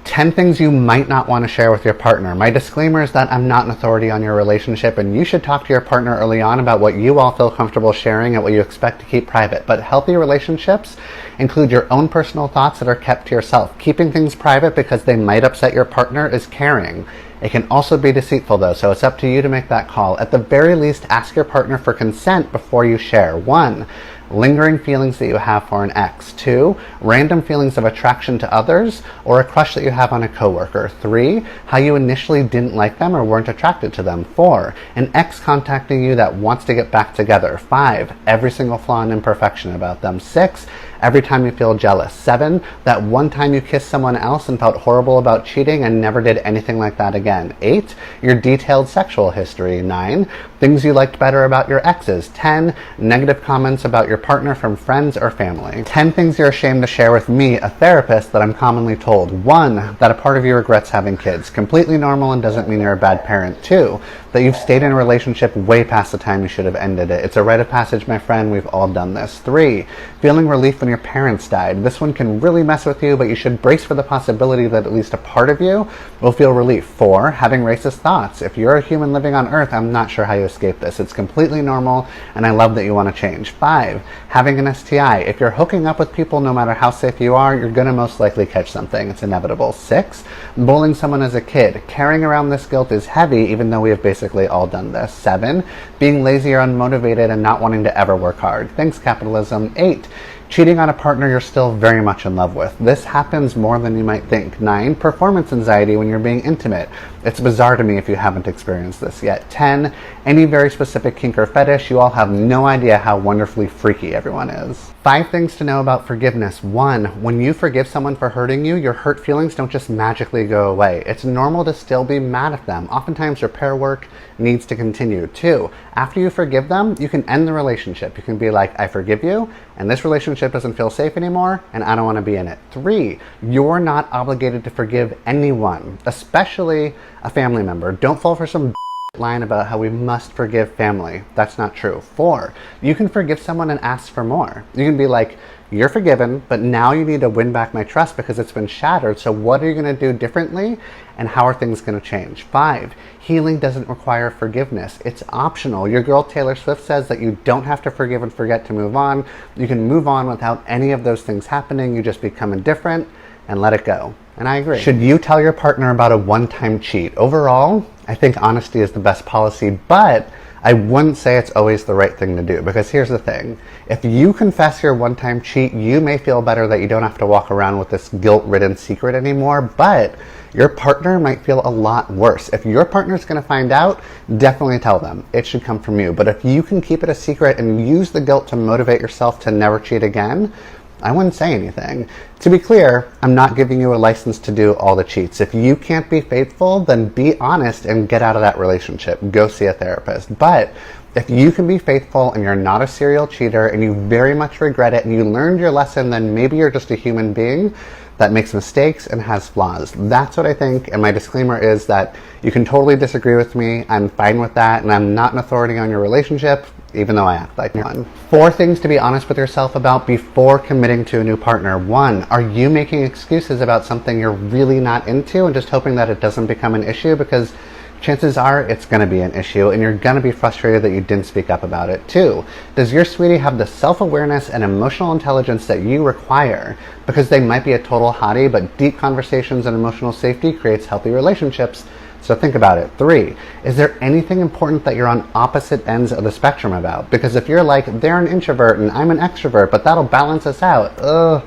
10 things you might not want to share with your partner. My disclaimer is that I'm not an authority on your relationship, and you should talk to your partner early on about what you all feel comfortable sharing and what you expect to keep private. But healthy relationships include your own personal thoughts that are kept to yourself. Keeping things private because they might upset your partner is caring. It can also be deceitful though, so it's up to you to make that call. At the very least, ask your partner for consent before you share. 1. Lingering feelings that you have for an ex. 2. Random feelings of attraction to others or a crush that you have on a coworker. 3. How you initially didn't like them or weren't attracted to them. 4. An ex contacting you that wants to get back together. 5. Every single flaw and imperfection about them. 6. Every time you feel jealous. 7. That one time you kissed someone else and felt horrible about cheating and never did anything like that again. 8. Your detailed sexual history. 9. Things you liked better about your exes. 10. Negative comments about your partner from friends or family. 10 things you're ashamed to share with me, a therapist, that I'm commonly told. 1. That a part of you regrets having kids. Completely normal and doesn't mean you're a bad parent. 2. That you've stayed in a relationship way past the time you should have ended it. It's a rite of passage, my friend. We've all done this. 3. Feeling relief when your parents died. This one can really mess with you, but you should brace for the possibility that at least a part of you will feel relief. 4. Having racist thoughts. If you're a human living on Earth, I'm not sure how you escape this. It's completely normal, and I love that you want to change. 5. Having an STI. If you're hooking up with people, no matter how safe you are, you're going to most likely catch something. It's inevitable. 6. Bullying someone as a kid. Carrying around this guilt is heavy, even though we have basically all done this. 7. Being lazy or unmotivated and not wanting to ever work hard. Thanks, capitalism. 8. Cheating on a partner you're still very much in love with. This happens more than you might think. 9. Performance anxiety when you're being intimate. It's bizarre to me if you haven't experienced this yet. 10. Any very specific kink or fetish. You all have no idea how wonderfully freaky everyone is. 5 things to know about forgiveness. 1. When you forgive someone for hurting you, your hurt feelings don't just magically go away. It's normal to still be mad at them. Oftentimes repair work needs to continue. 2. After you forgive them, you can end the relationship. You can be like, I forgive you, and this relationship doesn't feel safe anymore, and I don't want to be in it. 3. You're not obligated to forgive anyone, especially a family member. Don't fall for some line about how we must forgive family. That's not true. 4. You can forgive someone and ask for more. You can be like, you're forgiven, but now you need to win back my trust because it's been shattered. So what are you going to do differently? And how are things going to change? 5. Healing doesn't require forgiveness. It's optional. Your girl Taylor Swift says that you don't have to forgive and forget to move on. You can move on without any of those things happening. You just become indifferent and let it go. And I agree. Should you tell your partner about a one-time cheat? Overall, I think honesty is the best policy, but I wouldn't say it's always the right thing to do, because here's the thing. If you confess your one-time cheat, you may feel better that you don't have to walk around with this guilt-ridden secret anymore, but your partner might feel a lot worse. If your partner's going to find out, definitely tell them. It should come from you. But if you can keep it a secret and use the guilt to motivate yourself to never cheat again, I wouldn't say anything. To be clear, I'm not giving you a license to do all the cheats. If you can't be faithful, then be honest and get out of that relationship. Go see a therapist. But if you can be faithful and you're not a serial cheater and you very much regret it and you learned your lesson, then maybe you're just a human being that makes mistakes and has flaws. That's what I think, and my disclaimer is that you can totally disagree with me. I'm fine with that, and I'm not an authority on your relationship, even though I act like one. 4 things to be honest with yourself about before committing to a new partner. 1, are you making excuses about something you're really not into and just hoping that it doesn't become an issue? Because chances are it's going to be an issue and you're going to be frustrated that you didn't speak up about it. 2, does your sweetie have the self-awareness and emotional intelligence that you require? Because they might be a total hottie, but deep conversations and emotional safety creates healthy relationships. So think about it. 3, is there anything important that you're on opposite ends of the spectrum about? Because if you're like, they're an introvert and I'm an extrovert, but that'll balance us out.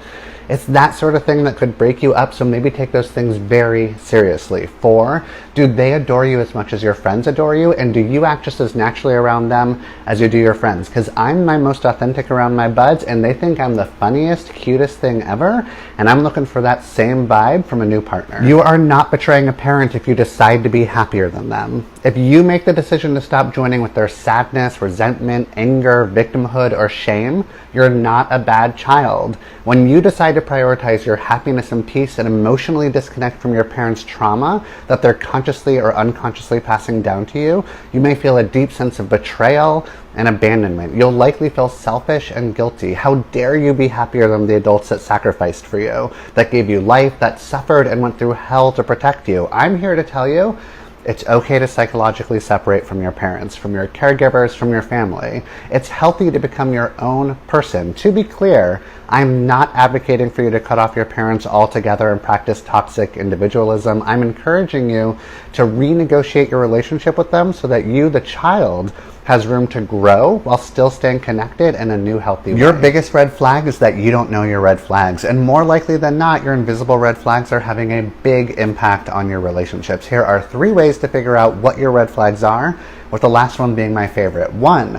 It's that sort of thing that could break you up, so maybe take those things very seriously. 4, do they adore you as much as your friends adore you? And do you act just as naturally around them as you do your friends? Because I'm my most authentic around my buds, and they think I'm the funniest, cutest thing ever, and I'm looking for that same vibe from a new partner. You are not betraying a parent if you decide to be happier than them. If you make the decision to stop joining with their sadness, resentment, anger, victimhood, or shame, you're not a bad child. When you decide to to prioritize your happiness and peace and emotionally disconnect from your parents' trauma that they're consciously or unconsciously passing down to you, you may feel a deep sense of betrayal and abandonment. You'll likely feel selfish and guilty. How dare you be happier than the adults that sacrificed for you, that gave you life, that suffered and went through hell to protect you? I'm here to tell you, it's okay to psychologically separate from your parents, from your caregivers, from your family. It's healthy to become your own person. To be clear, I'm not advocating for you to cut off your parents altogether and practice toxic individualism. I'm encouraging you to renegotiate your relationship with them so that you, the child, has room to grow while still staying connected in a new, healthy way. Your biggest red flag is that you don't know your red flags, and more likely than not, your invisible red flags are having a big impact on your relationships. Here are 3 ways to figure out what your red flags are, with the last one being my favorite. 1,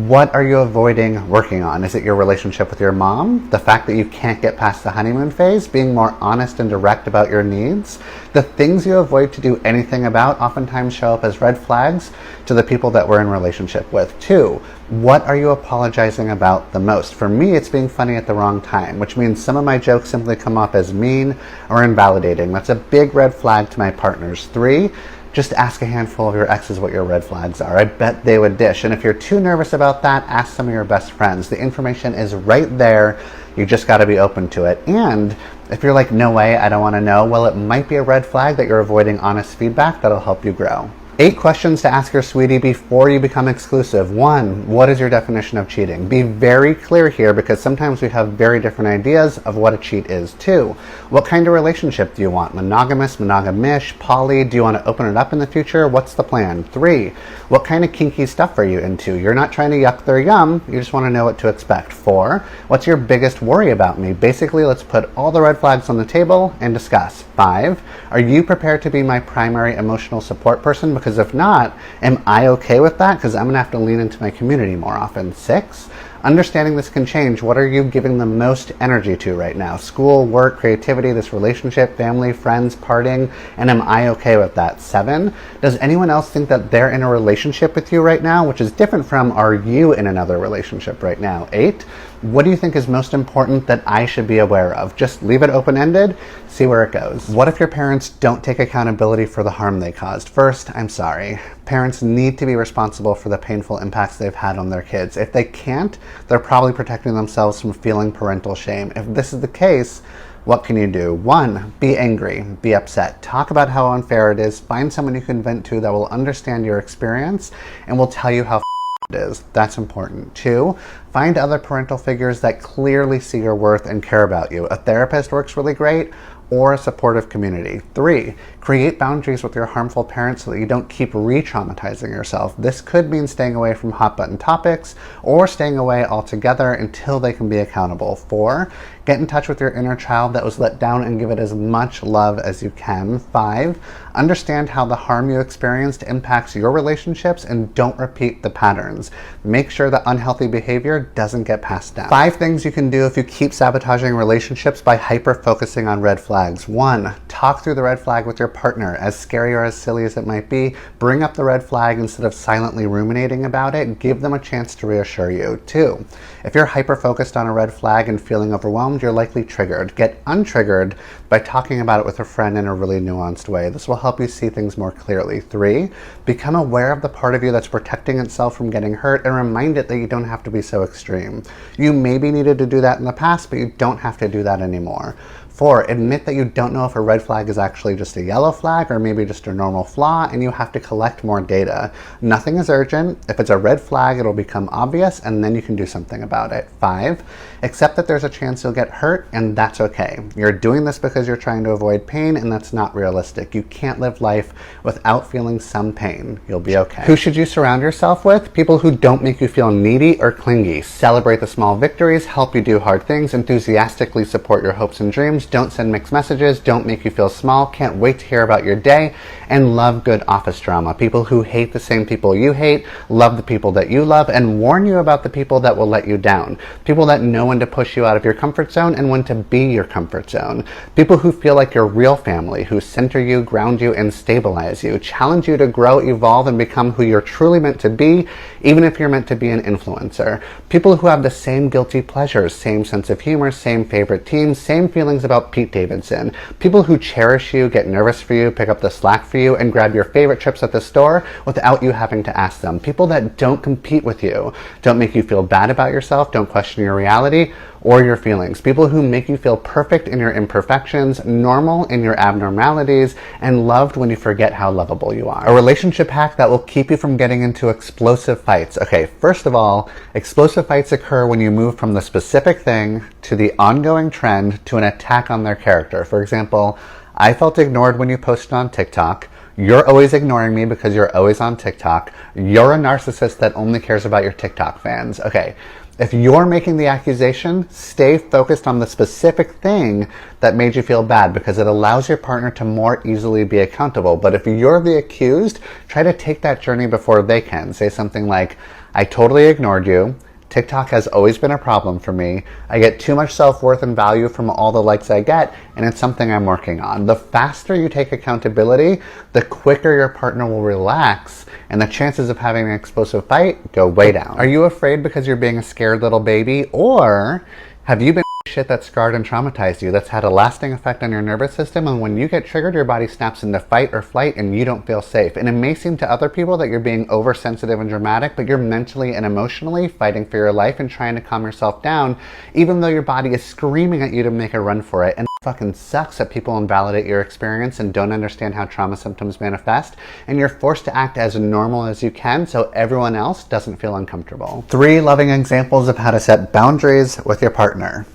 what are you avoiding working on? Is it your relationship with your mom? The fact that you can't get past the honeymoon phase? Being more honest and direct about your needs? The things you avoid to do anything about oftentimes show up as red flags to the people that we're in relationship with. 2, what are you apologizing about the most? For me, it's being funny at the wrong time, which means some of my jokes simply come off as mean or invalidating. That's a big red flag to my partners. 3, just ask a handful of your exes what your red flags are. I bet they would dish. And if you're too nervous about that, ask some of your best friends. The information is right there. You just got to be open to it. And if you're like, no way, I don't want to know, well, it might be a red flag that you're avoiding honest feedback that'll help you grow. 8 questions to ask your sweetie before you become exclusive. 1, what is your definition of cheating? Be very clear here, because sometimes we have very different ideas of what a cheat is. 2, what kind of relationship do you want? Monogamous, monogamish, poly? Do you want to open it up in the future? What's the plan? 3, what kind of kinky stuff are you into? You're not trying to yuck their yum, you just want to know what to expect. 4, what's your biggest worry about me? Basically, let's put all the red flags on the table and discuss. 5, are you prepared to be my primary emotional support person? Because if not, am I okay with that? Because I'm going to have to lean into my community more often. 6, understanding this can change. What are you giving the most energy to right now? School, work, creativity, this relationship, family, friends, partying, and am I okay with that? 7, does anyone else think that they're in a relationship with you right now, which is different from are you in another relationship right now? 8, what do you think is most important that I should be aware of? Just leave it open-ended, see where it goes. What if your parents don't take accountability for the harm they caused? First, I'm sorry. Parents need to be responsible for the painful impacts they've had on their kids. If they can't, they're probably protecting themselves from feeling parental shame. If this is the case, what can you do? 1, be angry, be upset. Talk about how unfair it is. Find someone you can vent to that will understand your experience and will tell you how it is. That's important. 2, find other parental figures that clearly see your worth and care about you. A therapist works really great, or a supportive community. 3, create boundaries with your harmful parents so that you don't keep re-traumatizing yourself. This could mean staying away from hot button topics or staying away altogether until they can be accountable. 4, get in touch with your inner child that was let down and give it as much love as you can. 5, understand how the harm you experienced impacts your relationships and don't repeat the patterns. Make sure that unhealthy behavior doesn't get passed down. 5 things you can do if you keep sabotaging relationships by hyper-focusing on red flags. 1, talk through the red flag with your partner. As scary or as silly as it might be, bring up the red flag instead of silently ruminating about it. Give them a chance to reassure you. 2, if you're hyper-focused on a red flag and feeling overwhelmed, you're likely triggered. Get untriggered by talking about it with a friend in a really nuanced way. This will help you see things more clearly. 3, become aware of the part of you that's protecting itself from getting hurt and remind it that you don't have to be so extreme. You maybe needed to do that in the past, but you don't have to do that anymore. 4, admit that you don't know if a red flag is actually just a yellow flag or maybe just a normal flaw, and you have to collect more data. Nothing is urgent. If it's a red flag, it'll become obvious, and then you can do something about it. 5, accept that there's a chance you'll get hurt, and that's okay. You're doing this because you're trying to avoid pain, and that's not realistic. You can't live life without feeling some pain. You'll be okay. Who should you surround yourself with? People who don't make you feel needy or clingy. Celebrate the small victories, help you do hard things, enthusiastically support your hopes and dreams, don't send mixed messages, don't make you feel small, can't wait to hear about your day, and love good office drama. People who hate the same people you hate, love the people that you love, and warn you about the people that will let you down. People that know when to push you out of your comfort comfort zone and when to be your comfort zone. People who feel like your real family, who center you, ground you, and stabilize you, challenge you to grow, evolve, and become who you're truly meant to be, even if you're meant to be an influencer. People who have the same guilty pleasures, same sense of humor, same favorite teams, same feelings about Pete Davidson. People who cherish you, get nervous for you, pick up the slack for you, and grab your favorite chips at the store without you having to ask them. People that don't compete with you, don't make you feel bad about yourself, don't question your reality or your feelings. People who make you feel perfect in your imperfections, normal in your abnormalities, and loved when you forget how lovable you are. A relationship hack that will keep you from getting into explosive fights. Okay, first of all, explosive fights occur when you move from the specific thing to the ongoing trend to an attack on their character. For example, I felt ignored when you posted on TikTok. You're always ignoring me because you're always on TikTok. You're a narcissist that only cares about your TikTok fans. Okay, if you're making the accusation, stay focused on the specific thing that made you feel bad because it allows your partner to more easily be accountable. But if you're the accused, try to take that journey before they can. Say something like, I totally ignored you. TikTok has always been a problem for me. I get too much self-worth and value from all the likes I get, and it's something I'm working on. The faster you take accountability, the quicker your partner will relax, and the chances of having an explosive fight go way down. Are you afraid because you're being a scared little baby, or have you been shit that scarred and traumatized you, that's had a lasting effect on your nervous system, and when you get triggered, your body snaps into fight or flight and you don't feel safe? And it may seem to other people that you're being oversensitive and dramatic, but you're mentally and emotionally fighting for your life and trying to calm yourself down, even though your body is screaming at you to make a run for it. And it fucking sucks that people invalidate your experience and don't understand how trauma symptoms manifest, and you're forced to act as normal as you can so everyone else doesn't feel uncomfortable. 3 loving examples of how to set boundaries with your partner.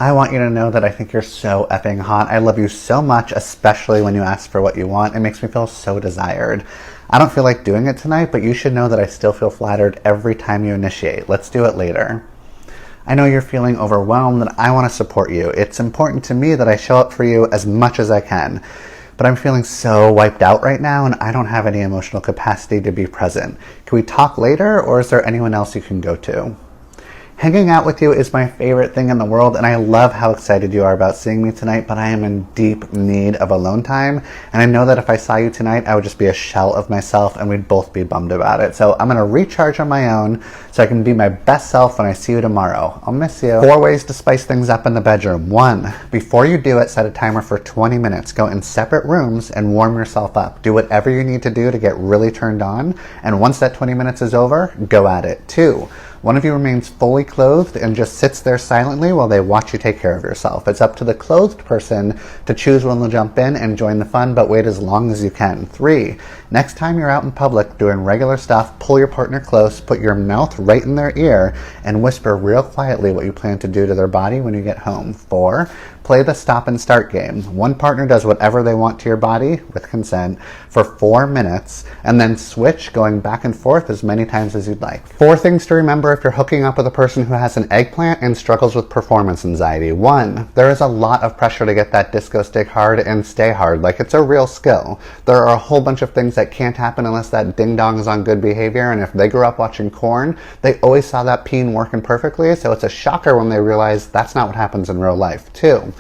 I want you to know that I think you're so effing hot. I love you so much, especially when you ask for what you want. It makes me feel so desired. I don't feel like doing it tonight, but you should know that I still feel flattered every time you initiate. Let's do it later. I know you're feeling overwhelmed and I want to support you. It's important to me that I show up for you as much as I can. But I'm feeling so wiped out right now and I don't have any emotional capacity to be present. Can we talk later, or is there anyone else you can go to? Hanging out with you is my favorite thing in the world, and I love how excited you are about seeing me tonight, but I am in deep need of alone time, and I know that if I saw you tonight, I would just be a shell of myself, and we'd both be bummed about it. So I'm going to recharge on my own so I can be my best self when I see you tomorrow. I'll miss you. 4 ways to spice things up in the bedroom. 1, before you do it, set a timer for 20 minutes. Go in separate rooms and warm yourself up. Do whatever you need to do to get really turned on, and once that 20 minutes is over, go at it. 2, one of you remains fully clothed and just sits there silently while they watch you take care of yourself. It's up to the clothed person to choose when they'll jump in and join the fun, but wait as long as you can. 3, next time you're out in public doing regular stuff, pull your partner close, put your mouth right in their ear, and whisper real quietly what you plan to do to their body when you get home. 4, play the stop and start game. One partner does whatever they want to your body, with consent, for 4 minutes, and then switch, going back and forth as many times as you'd like. 4 things to remember if you're hooking up with a person who has an eggplant and struggles with performance anxiety. 1, there is a lot of pressure to get that disco stick hard and stay hard, like it's a real skill. There are a whole bunch of things that can't happen unless that ding dong is on good behavior, and if they grew up watching Korn, they always saw that peen working perfectly, so it's a shocker when they realize that's not what happens in real life. 2,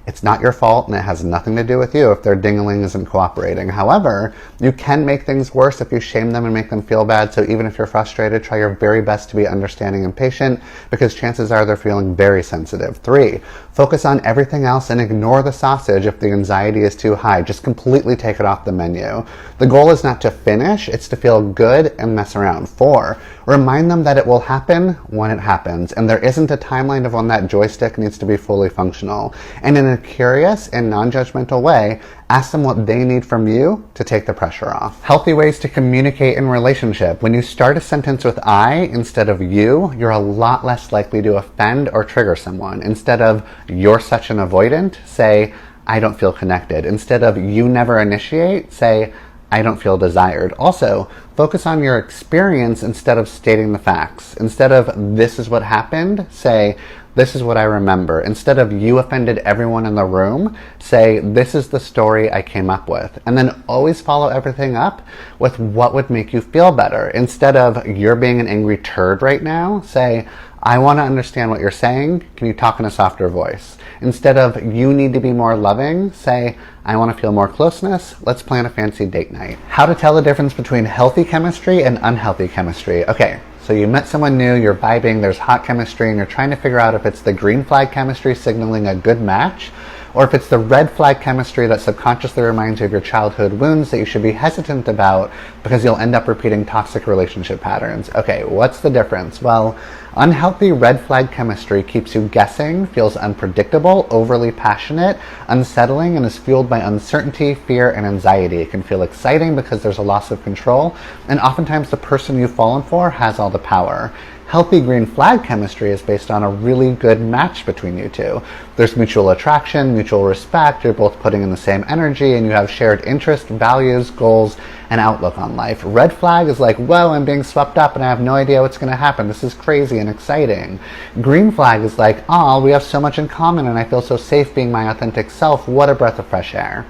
it's not your fault and it has nothing to do with you if their ding-a-ling isn't cooperating. However, you can make things worse if you shame them and make them feel bad, so even if you're frustrated, try your very best to be understanding and patient, because chances are they're feeling very sensitive. 3, focus on everything else and ignore the sausage if the anxiety is too high. Just completely take it off the menu. The goal is not to finish, it's to feel good and mess around. 4, remind them that it will happen when it happens, and there isn't a timeline of when that joystick needs to be fully functional. And in a curious and non-judgmental way, ask them what they need from you to take the pressure off. Healthy ways to communicate in relationship. When you start a sentence with I instead of you, you're a lot less likely to offend or trigger someone. Instead of you're such an avoidant, say I don't feel connected. Instead of you never initiate, say I don't feel desired. Also, focus on your experience instead of stating the facts. Instead of this is what happened, say this is what I remember. Instead of you offended everyone in the room, say this is the story I came up with. And then always follow everything up with what would make you feel better. Instead of you're being an angry turd right now, say I want to understand what you're saying. Can you talk in a softer voice? Instead of, you need to be more loving, say, I want to feel more closeness. Let's plan a fancy date night. How to tell the difference between healthy chemistry and unhealthy chemistry. Okay, so you met someone new, you're vibing, there's hot chemistry, and you're trying to figure out if it's the green flag chemistry signaling a good match, or if it's the red flag chemistry that subconsciously reminds you of your childhood wounds that you should be hesitant about because you'll end up repeating toxic relationship patterns. Okay, what's the difference? Well, unhealthy red flag chemistry keeps you guessing, feels unpredictable, overly passionate, unsettling, and is fueled by uncertainty, fear, and anxiety. It can feel exciting because there's a loss of control, and oftentimes the person you've fallen for has all the power. Healthy green flag chemistry is based on a really good match between you two. There's mutual attraction, mutual respect, you're both putting in the same energy, and you have shared interests, values, goals, and outlook on life. Red flag is like, whoa, I'm being swept up and I have no idea what's going to happen. This is crazy and exciting. Green flag is like, oh, we have so much in common and I feel so safe being my authentic self. What a breath of fresh air.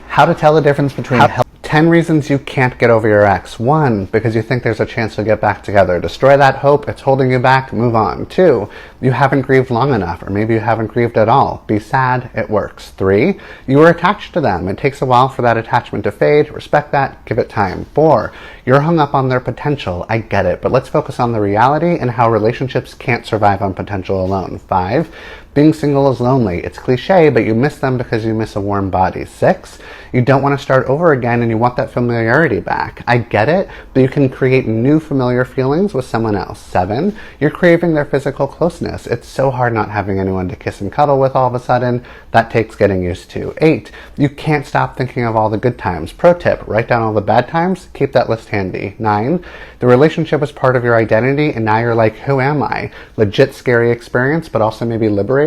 How to tell the difference between 10 reasons you can't get over your ex. 1, because you think there's a chance you'll get back together. Destroy that hope. It's holding you back. Move on. 2, you haven't grieved long enough, or maybe you haven't grieved at all. Be sad. It works. 3, you were attached to them. It takes a while for that attachment to fade. Respect that. Give it time. 4, you're hung up on their potential. I get it, but let's focus on the reality and how relationships can't survive on potential alone. 5, being single is lonely. It's cliche, but you miss them because you miss a warm body. 6, you don't want to start over again and you want that familiarity back. I get it, but you can create new familiar feelings with someone else. 7, you're craving their physical closeness. It's so hard not having anyone to kiss and cuddle with all of a sudden. That takes getting used to. 8, you can't stop thinking of all the good times. Pro tip, write down all the bad times, keep that list handy. 9, the relationship is part of your identity and now you're like, who am I? Legit scary experience, but also maybe liberating.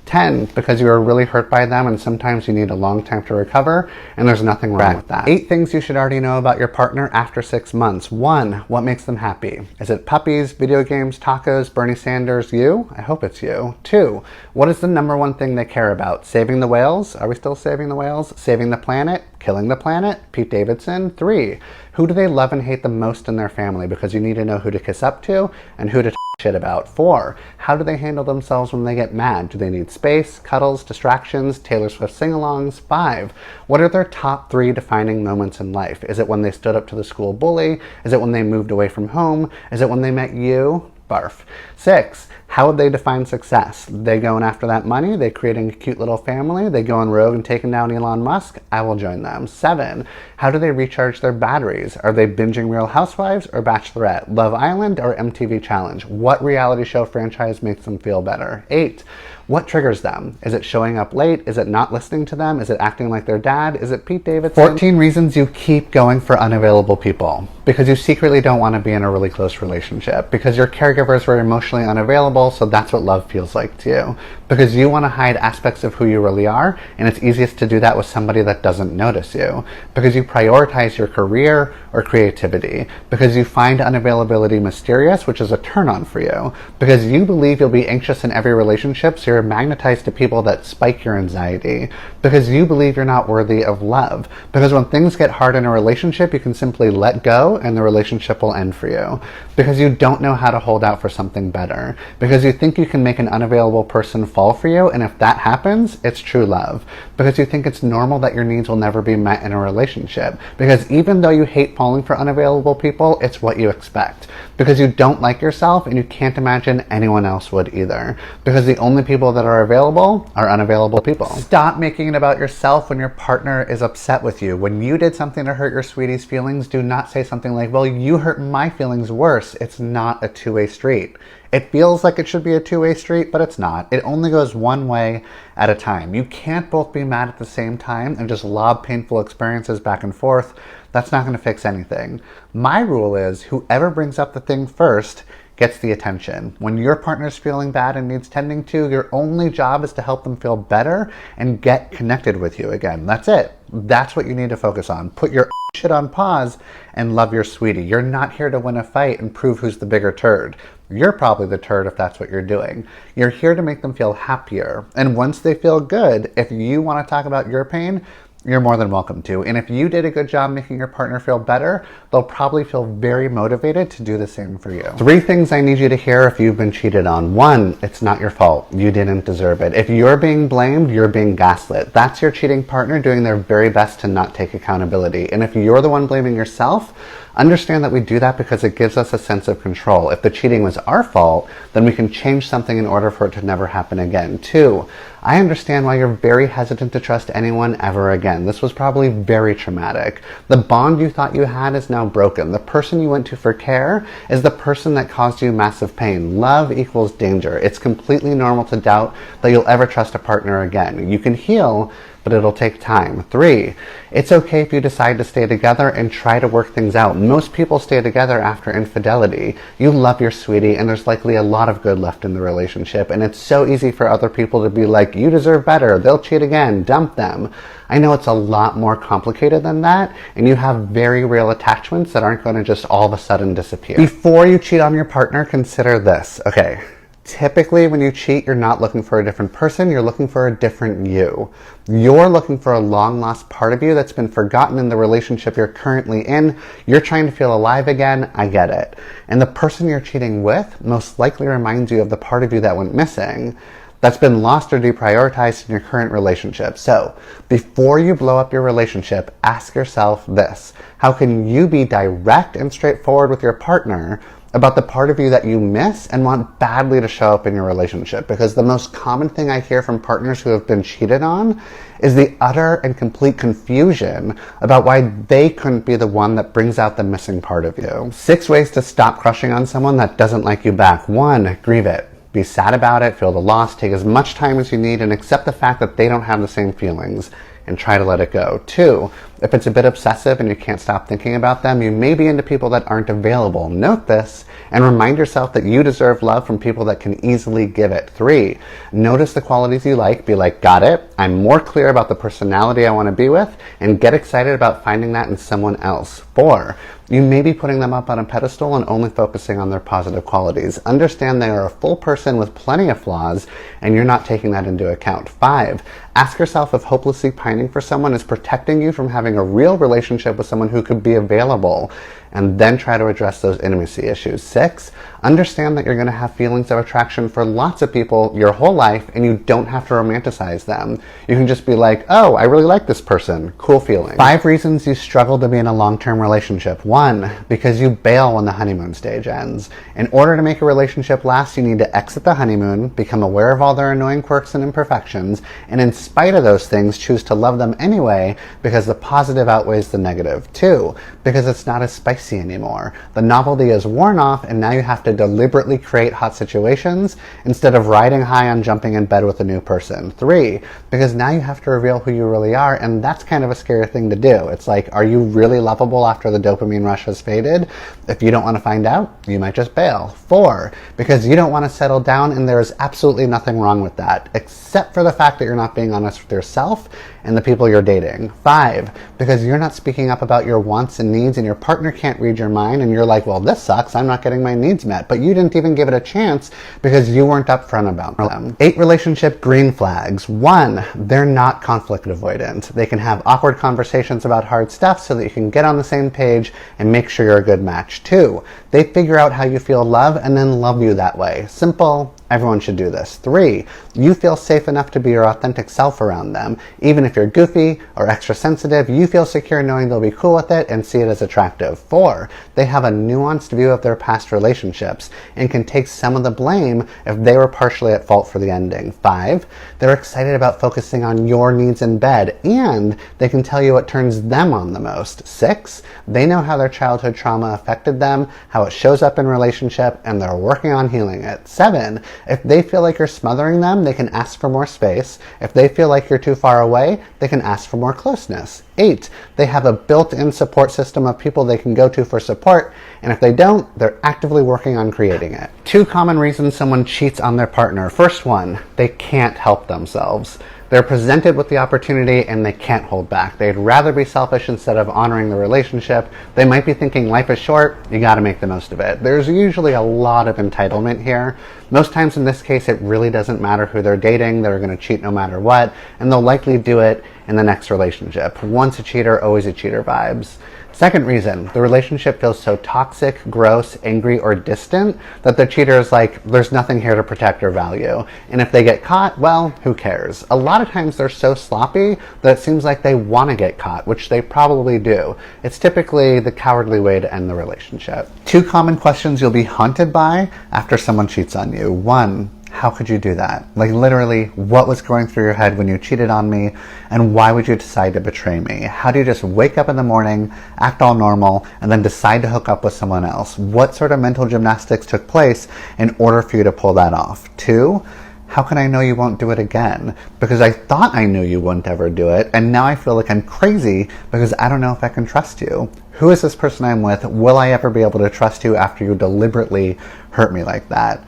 10, because you are really hurt by them and sometimes you need a long time to recover, and there's nothing wrong with that. 8 things you should already know about your partner after 6 months. 1, what makes them happy? Is it puppies, video games, tacos, Bernie Sanders, you? I hope it's you. 2, what is the number one thing they care about? Saving the whales? Are we still saving the whales? Saving the planet? Killing the planet? Pete Davidson? 3, who do they love and hate the most in their family? Because you need to know who to kiss up to and who to shit about. 4, how do they handle themselves when they get mad? Do they need space, cuddles, distractions, Taylor Swift sing-alongs? 5, what are their top 3 defining moments in life? Is it when they stood up to the school bully? Is it when they moved away from home? Is it when they met you? Barf. 6, how would they define success? They going after that money? They creating a cute little family? They going rogue and taking down Elon Musk? I will join them. 7, how do they recharge their batteries? Are they binging Real Housewives or Bachelorette? Love Island or MTV Challenge? What reality show franchise makes them feel better? 8, what triggers them? Is it showing up late? Is it not listening to them? Is it acting like their dad? Is it Pete Davidson? 14 reasons you keep going for unavailable people. Because you secretly don't want to be in a really close relationship. Because your caregivers were emotionally unavailable, so that's what love feels like to you. Because you want to hide aspects of who you really are, and it's easiest to do that with somebody that doesn't notice you. Because you prioritize your career or creativity. Because you find unavailability mysterious, which is a turn on for you. Because you believe you'll be anxious in every relationship, so you're magnetized to people that spike your anxiety. Because you believe you're not worthy of love. Because when things get hard in a relationship, you can simply let go and the relationship will end for you. Because you don't know how to hold out for something better. Because you think you can make an unavailable person fall for you, and if that happens, it's true love. Because you think it's normal that your needs will never be met in a relationship. Because even though you hate falling for unavailable people, it's what you expect. Because you don't like yourself and you can't imagine anyone else would either. Because the only people that are available are unavailable people. Stop making it about yourself when your partner is upset with you. When you did something to hurt your sweetie's feelings, do not say something like, well, you hurt my feelings worse. It's not a two-way street. It feels like it should be a two-way street, but it's not. It only goes one way at a time. You can't both be mad at the same time and just lob painful experiences back and forth. That's not going to fix anything. My rule is whoever brings up the thing first gets the attention. When your partner's feeling bad and needs tending to, your only job is to help them feel better and get connected with you again. That's it. That's what you need to focus on. Put your shit on pause and love your sweetie. You're not here to win a fight and prove who's the bigger turd. You're probably the turd if that's what you're doing. You're here to make them feel happier. And once they feel good, if you want to talk about your pain, You're more than welcome to. And if you did a good job making your partner feel better, they'll probably feel very motivated to do the same for you. 3 things I need you to hear if you've been cheated on. 1, it's not your fault. You didn't deserve it. If you're being blamed, you're being gaslit. That's your cheating partner doing their very best to not take accountability. And if you're the one blaming yourself, understand that we do that because it gives us a sense of control. If the cheating was our fault, then we can change something in order for it to never happen again. 2, I understand why you're very hesitant to trust anyone ever again. This was probably very traumatic. The bond you thought you had is now broken. The person you went to for care is the person that caused you massive pain. Love equals danger. It's completely normal to doubt that you'll ever trust a partner again. You can heal, but it'll take time. 3, it's okay if you decide to stay together and try to work things out. Most people stay together after infidelity. You love your sweetie, and there's likely a lot of good left in the relationship, and it's so easy for other people to be like, you deserve better, they'll cheat again, dump them. I know it's a lot more complicated than that, and you have very real attachments that aren't going to just all of a sudden disappear. Before you cheat on your partner, consider this. Okay. Typically, when you cheat, you're not looking for a different person, you're looking for a different you. You're looking for a long-lost part of you that's been forgotten in the relationship you're currently in. You're trying to feel alive again, I get it. And the person you're cheating with most likely reminds you of the part of you that went missing, that's been lost or deprioritized in your current relationship. So, before you blow up your relationship, ask yourself this. How can you be direct and straightforward with your partner about the part of you that you miss and want badly to show up in your relationship? Because the most common thing I hear from partners who have been cheated on is the utter and complete confusion about why they couldn't be the one that brings out the missing part of you. 6 ways to stop crushing on someone that doesn't like you back. 1, grieve it. Be sad about it, feel the loss, take as much time as you need, and accept the fact that they don't have the same feelings, and try to let it go. 2, if it's a bit obsessive and you can't stop thinking about them, you may be into people that aren't available. Note this and remind yourself that you deserve love from people that can easily give it. 3, notice the qualities you like. Be like, got it. I'm more clear about the personality I want to be with, and get excited about finding that in someone else. 4, you may be putting them up on a pedestal and only focusing on their positive qualities. Understand they are a full person with plenty of flaws, and you're not taking that into account. 5, ask yourself if hopelessly pining for someone is protecting you from having a real relationship with someone who could be available, and then try to address those intimacy issues. 6, understand that you're going to have feelings of attraction for lots of people your whole life, and you don't have to romanticize them. You can just be like, oh, I really like this person. Cool feeling. 5 reasons you struggle to be in a long-term relationship. 1, because you bail when the honeymoon stage ends. In order to make a relationship last, you need to exit the honeymoon, become aware of all their annoying quirks and imperfections, and in spite of those things, choose to love them anyway because the positive outweighs the negative. 2, because it's not as spicy anymore. The novelty is worn off, and now you have to deliberately create hot situations instead of riding high on jumping in bed with a new person. 3, because now you have to reveal who you really are, and that's kind of a scary thing to do. It's like, are you really lovable after the dopamine rush has faded? If you don't want to find out, you might just bail. 4, because you don't want to settle down, and there's absolutely nothing wrong with that, except for the fact that you're not being honest with yourself and the people you're dating. 5, because you're not speaking up about your wants and needs, and your partner can't read your mind, and you're like, well, this sucks, I'm not getting my needs met, but you didn't even give it a chance because you weren't upfront about them. 8 relationship green flags. 1, they're not conflict avoidant. They can have awkward conversations about hard stuff so that you can get on the same page and make sure you're a good match. 2, they figure out how you feel love and then love you that way. Simple. Everyone should do this. 3, you feel safe enough to be your authentic self around them. Even if you're goofy or extra sensitive, you feel secure knowing they'll be cool with it and see it as attractive. 4, they have a nuanced view of their past relationships and can take some of the blame if they were partially at fault for the ending. 5, they're excited about focusing on your needs in bed, and they can tell you what turns them on the most. 6, they know how their childhood trauma affected them, how it shows up in relationship, and they're working on healing it. 7, if they feel like you're smothering them, they can ask for more space. If they feel like you're too far away, they can ask for more closeness. 8, they have a built-in support system of people they can go to for support, and if they don't, they're actively working on creating it. 2 common reasons someone cheats on their partner. First one, they can't help themselves. They're presented with the opportunity and they can't hold back. They'd rather be selfish instead of honoring the relationship. They might be thinking life is short, you gotta make the most of it. There's usually a lot of entitlement here. Most times in this case, it really doesn't matter who they're dating. They're gonna cheat no matter what, and they'll likely do it in the next relationship. Once a cheater, always a cheater vibes. Second reason, the relationship feels so toxic, gross, angry, or distant that the cheater is like, there's nothing here to protect or value. And if they get caught, well, who cares? A lot of times they're so sloppy that it seems like they want to get caught, which they probably do. It's typically the cowardly way to end the relationship. 2 common questions you'll be haunted by after someone cheats on you. 1, how could you do that? Like literally, what was going through your head when you cheated on me, and why would you decide to betray me? How do you just wake up in the morning, act all normal, and then decide to hook up with someone else? What sort of mental gymnastics took place in order for you to pull that off? 2, how can I know you won't do it again? Because I thought I knew you wouldn't ever do it, and now I feel like I'm crazy because I don't know if I can trust you. Who is this person I'm with? Will I ever be able to trust you after you deliberately hurt me like that?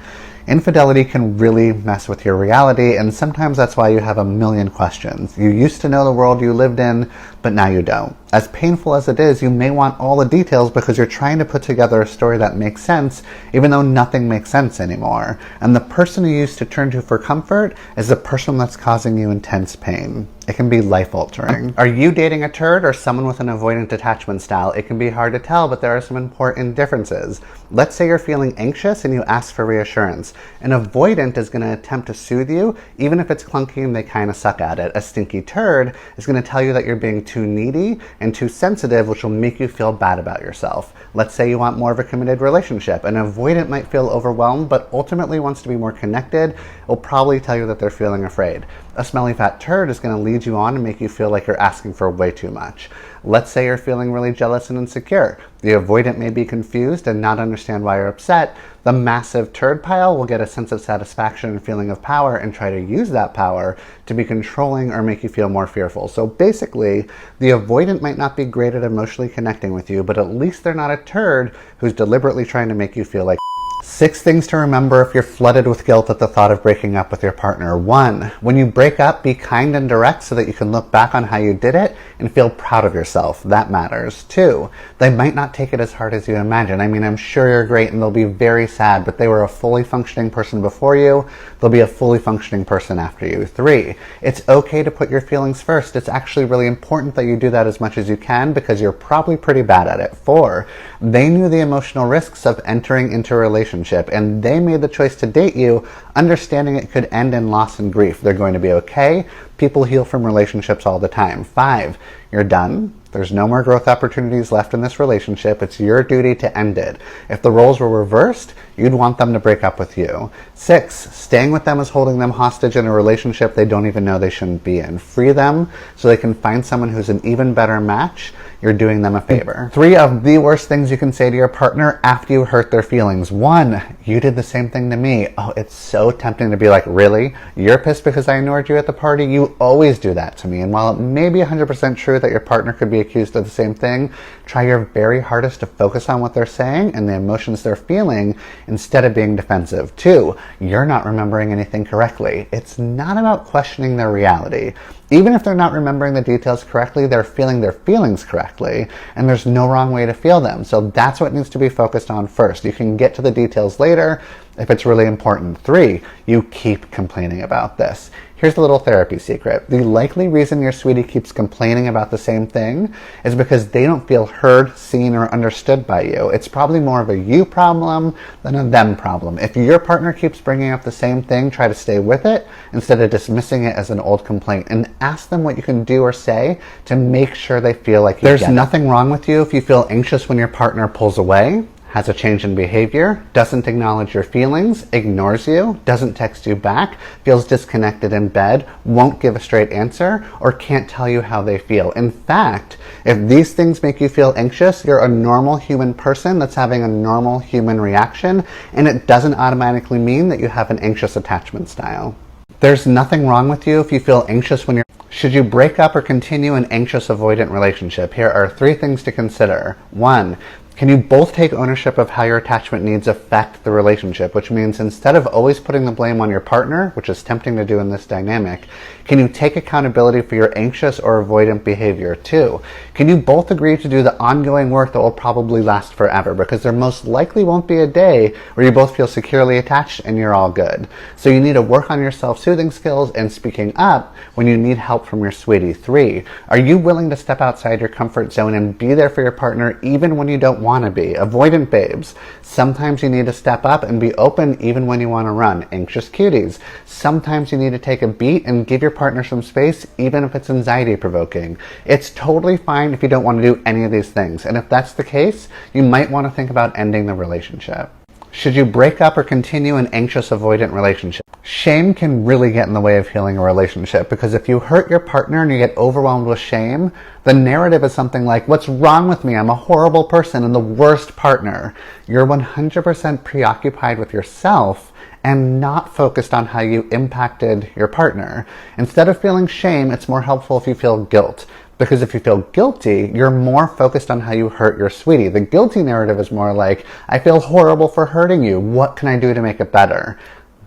Infidelity can really mess with your reality, and sometimes that's why you have a million questions. You used to know the world you lived in, but now you don't. As painful as it is, you may want all the details because you're trying to put together a story that makes sense, even though nothing makes sense anymore. And the person you used to turn to for comfort is the person that's causing you intense pain. It can be life-altering. Are you dating a turd or someone with an avoidant attachment style? It can be hard to tell, but there are some important differences. Let's say you're feeling anxious and you ask for reassurance. An avoidant is going to attempt to soothe you, even if it's clunky and they kind of suck at it. A stinky turd is going to tell you that you're being too needy and too sensitive, which will make you feel bad about yourself. Let's say you want more of a committed relationship. An avoidant might feel overwhelmed, but ultimately wants to be more connected. Will probably tell you that they're feeling afraid. A smelly fat turd is going to lead you on and make you feel like you're asking for way too much. Let's say you're feeling really jealous and insecure. The avoidant may be confused and not understand why you're upset. The massive turd pile will get a sense of satisfaction and feeling of power and try to use that power to be controlling or make you feel more fearful. So basically, the avoidant might not be great at emotionally connecting with you, but at least they're not a turd who's deliberately trying to make you feel like 6 things to remember if you're flooded with guilt at the thought of breaking up with your partner. 1, when you break up, be kind and direct so that you can look back on how you did it and feel proud of yourself. That matters. 2, they might not take it as hard as you imagine. I mean, I'm sure you're great and they'll be very sad, but they were a fully functioning person before you. They'll be a fully functioning person after you. 3, it's okay to put your feelings first. It's actually really important that you do that as much as you can because you're probably pretty bad at it. 4, they knew the emotional risks of entering into a relationship and they made the choice to date you, understanding it could end in loss and grief. They're going to be okay. People heal from relationships all the time. 5, you're done. There's no more growth opportunities left in this relationship. It's your duty to end it. If the roles were reversed, you'd want them to break up with you. 6, staying with them is holding them hostage in a relationship they don't even know they shouldn't be in. Free them so they can find someone who's an even better match. You're doing them a favor. 3 of the worst things you can say to your partner after you hurt their feelings. 1, you did the same thing to me. Oh, it's so tempting to be like, really? You're pissed because I ignored you at the party? You always do that to me. And while it may be 100% true that your partner could be accused of the same thing, try your very hardest to focus on what they're saying and the emotions they're feeling instead of being defensive. 2, you're not remembering anything correctly. It's not about questioning their reality. Even if they're not remembering the details correctly, they're feeling their feelings correctly, and there's no wrong way to feel them. So that's what needs to be focused on first. You can get to the details later if it's really important. 3, you keep complaining about this. Here's a little therapy secret. The likely reason your sweetie keeps complaining about the same thing is because they don't feel heard, seen, or understood by you. It's probably more of a you problem than a them problem. If your partner keeps bringing up the same thing, try to stay with it instead of dismissing it as an old complaint, and ask them what you can do or say to make sure they feel like you get it. There's nothing wrong with you if you feel anxious when your partner pulls away, has a change in behavior, doesn't acknowledge your feelings, ignores you, doesn't text you back, feels disconnected in bed, won't give a straight answer, or can't tell you how they feel. In fact, if these things make you feel anxious, you're a normal human person that's having a normal human reaction, and it doesn't automatically mean that you have an anxious attachment style. There's nothing wrong with you if you feel anxious when you're... Should you break up or continue an anxious avoidant relationship? Here are 3 things to consider. 1, Can you both take ownership of how your attachment needs affect the relationship? Which means instead of always putting the blame on your partner, which is tempting to do in this dynamic, can you take accountability for your anxious or avoidant behavior too? Can you both agree to do the ongoing work that will probably last forever? Because there most likely won't be a day where you both feel securely attached and you're all good. So you need to work on your self-soothing skills and speaking up when you need help from your sweetie. 3, are you willing to step outside your comfort zone and be there for your partner even when you don't want to be? Avoidant babes, sometimes you need to step up and be open even when you want to run. Anxious cuties, sometimes you need to take a beat and give your partner some space even if it's anxiety provoking. It's totally fine if you don't want to do any of these things, and if that's the case, you might want to think about ending the relationship. Should you break up or continue an anxious avoidant relationship? Shame can really get in the way of healing a relationship, because if you hurt your partner and you get overwhelmed with shame, the narrative is something like, what's wrong with me? I'm a horrible person and the worst partner. You're 100% preoccupied with yourself and not focused on how you impacted your partner. Instead of feeling shame, it's more helpful if you feel guilt. Because if you feel guilty, you're more focused on how you hurt your sweetie. The guilty narrative is more like, I feel horrible for hurting you. What can I do to make it better?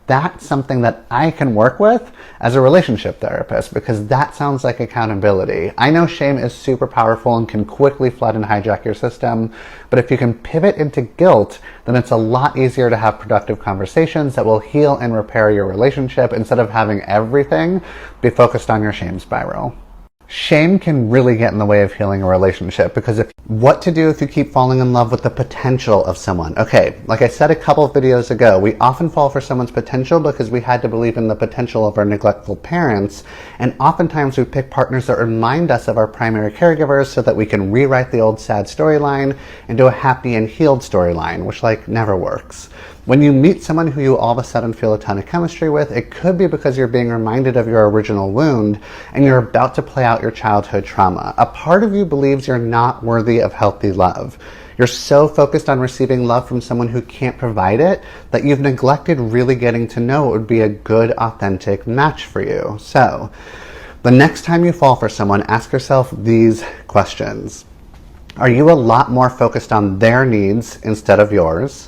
That's something that I can work with as a relationship therapist, because that sounds like accountability. I know shame is super powerful and can quickly flood and hijack your system, but if you can pivot into guilt, then it's a lot easier to have productive conversations that will heal and repair your relationship instead of having everything be focused on your shame spiral. Shame can really get in the way of healing a relationship, because what to do if you keep falling in love with the potential of someone. Okay, like I said a couple of videos ago, we often fall for someone's potential because we had to believe in the potential of our neglectful parents, and oftentimes we pick partners that remind us of our primary caregivers so that we can rewrite the old sad storyline into a happy and healed storyline, which never works. When you meet someone who you all of a sudden feel a ton of chemistry with, it could be because you're being reminded of your original wound and you're about to play out your childhood trauma. A part of you believes you're not worthy of healthy love. You're so focused on receiving love from someone who can't provide it that you've neglected really getting to know what would be a good, authentic match for you. So, the next time you fall for someone, ask yourself these questions. Are you a lot more focused on their needs instead of yours?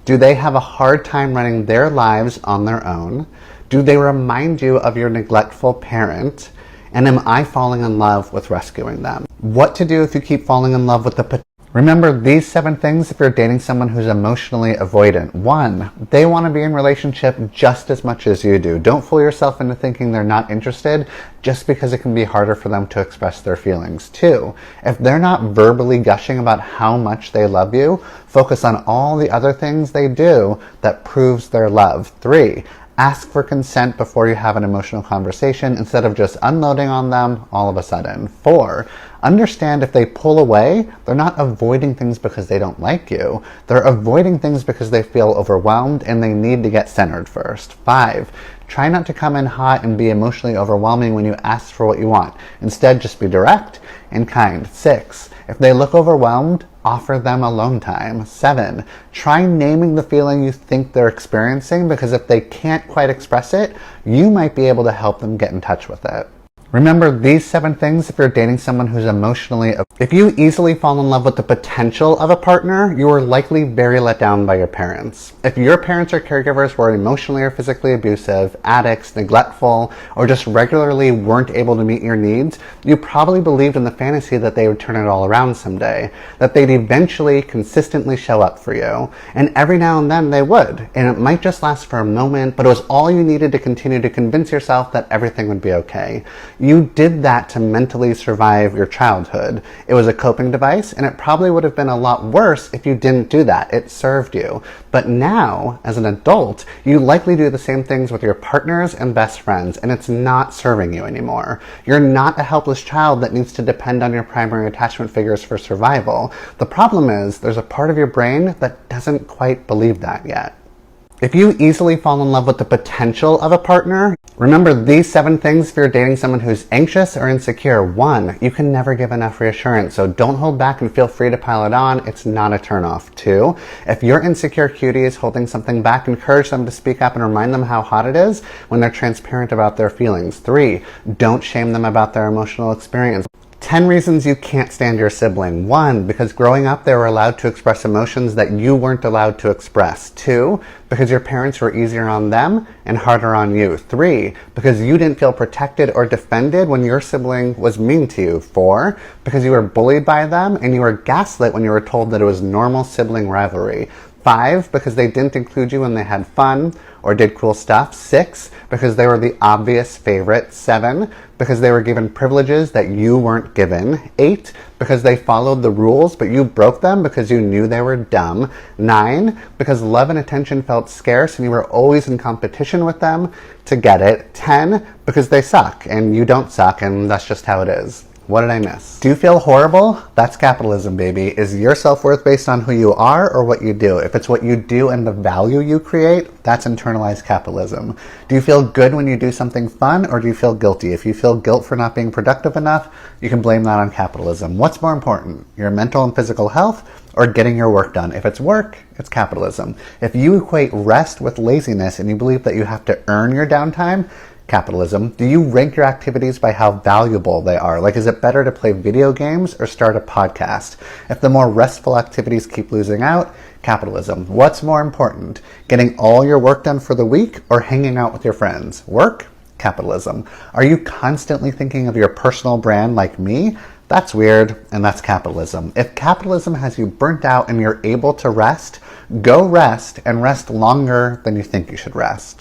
Do they have a hard time running their lives on their own? Do they remind you of your neglectful parent? And am I falling in love with rescuing them? What to do if you keep falling in love with the... Remember these 7 things if you're dating someone who's emotionally avoidant. 1, they want to be in a relationship just as much as you do. Don't fool yourself into thinking they're not interested just because it can be harder for them to express their feelings. 2, if they're not verbally gushing about how much they love you, focus on all the other things they do that proves their love. 3, ask for consent before you have an emotional conversation instead of just unloading on them all of a sudden. 4, understand if they pull away, they're not avoiding things because they don't like you. They're avoiding things because they feel overwhelmed and they need to get centered first. 5, try not to come in hot and be emotionally overwhelming when you ask for what you want. Instead, just be direct and kind. 6, if they look overwhelmed, offer them alone time. 7, try naming the feeling you think they're experiencing, because if they can't quite express it, you might be able to help them get in touch with it. Remember these 7 things if you're dating someone who's emotionally... If you easily fall in love with the potential of a partner, you are likely very let down by your parents. If your parents or caregivers were emotionally or physically abusive, addicts, neglectful, or just regularly weren't able to meet your needs, you probably believed in the fantasy that they would turn it all around someday, that they'd eventually consistently show up for you. And every now and then they would, and it might just last for a moment, but it was all you needed to continue to convince yourself that everything would be okay. You did that to mentally survive your childhood. It was a coping device, and it probably would have been a lot worse if you didn't do that. It served you. But now, as an adult, you likely do the same things with your partners and best friends, and it's not serving you anymore. You're not a helpless child that needs to depend on your primary attachment figures for survival. The problem is, there's a part of your brain that doesn't quite believe that yet. If you easily fall in love with the potential of a partner, remember these 7 things if you're dating someone who's anxious or insecure. 1, you can never give enough reassurance, so don't hold back and feel free to pile it on. It's not a turnoff. 2, if your insecure cutie is holding something back, encourage them to speak up and remind them how hot it is when they're transparent about their feelings. 3, don't shame them about their emotional experience. 10 reasons you can't stand your sibling. 1, because growing up they were allowed to express emotions that you weren't allowed to express. 2, because your parents were easier on them and harder on you. 3, because you didn't feel protected or defended when your sibling was mean to you. 4, because you were bullied by them and you were gaslit when you were told that it was normal sibling rivalry. 5, because they didn't include you when they had fun or did cool stuff. 6, because they were the obvious favorite. 7, because they were given privileges that you weren't given. 8, because they followed the rules but you broke them because you knew they were dumb. 9, because love and attention felt scarce and you were always in competition with them to get it. 10, because they suck and you don't suck and that's just how it is. What did I miss? Do you feel horrible? That's capitalism, baby. Is your self-worth based on who you are or what you do? If it's what you do and the value you create, that's internalized capitalism. Do you feel good when you do something fun or do you feel guilty? If you feel guilt for not being productive enough, you can blame that on capitalism. What's more important, your mental and physical health or getting your work done? If it's work, it's capitalism. If you equate rest with laziness and you believe that you have to earn your downtime, capitalism. Do you rank your activities by how valuable they are? Like, is it better to play video games or start a podcast? If the more restful activities keep losing out, capitalism. What's more important, getting all your work done for the week or hanging out with your friends? Work, capitalism. Are you constantly thinking of your personal brand like me? That's weird, and that's capitalism. If capitalism has you burnt out and you're able to rest, go rest and rest longer than you think you should rest.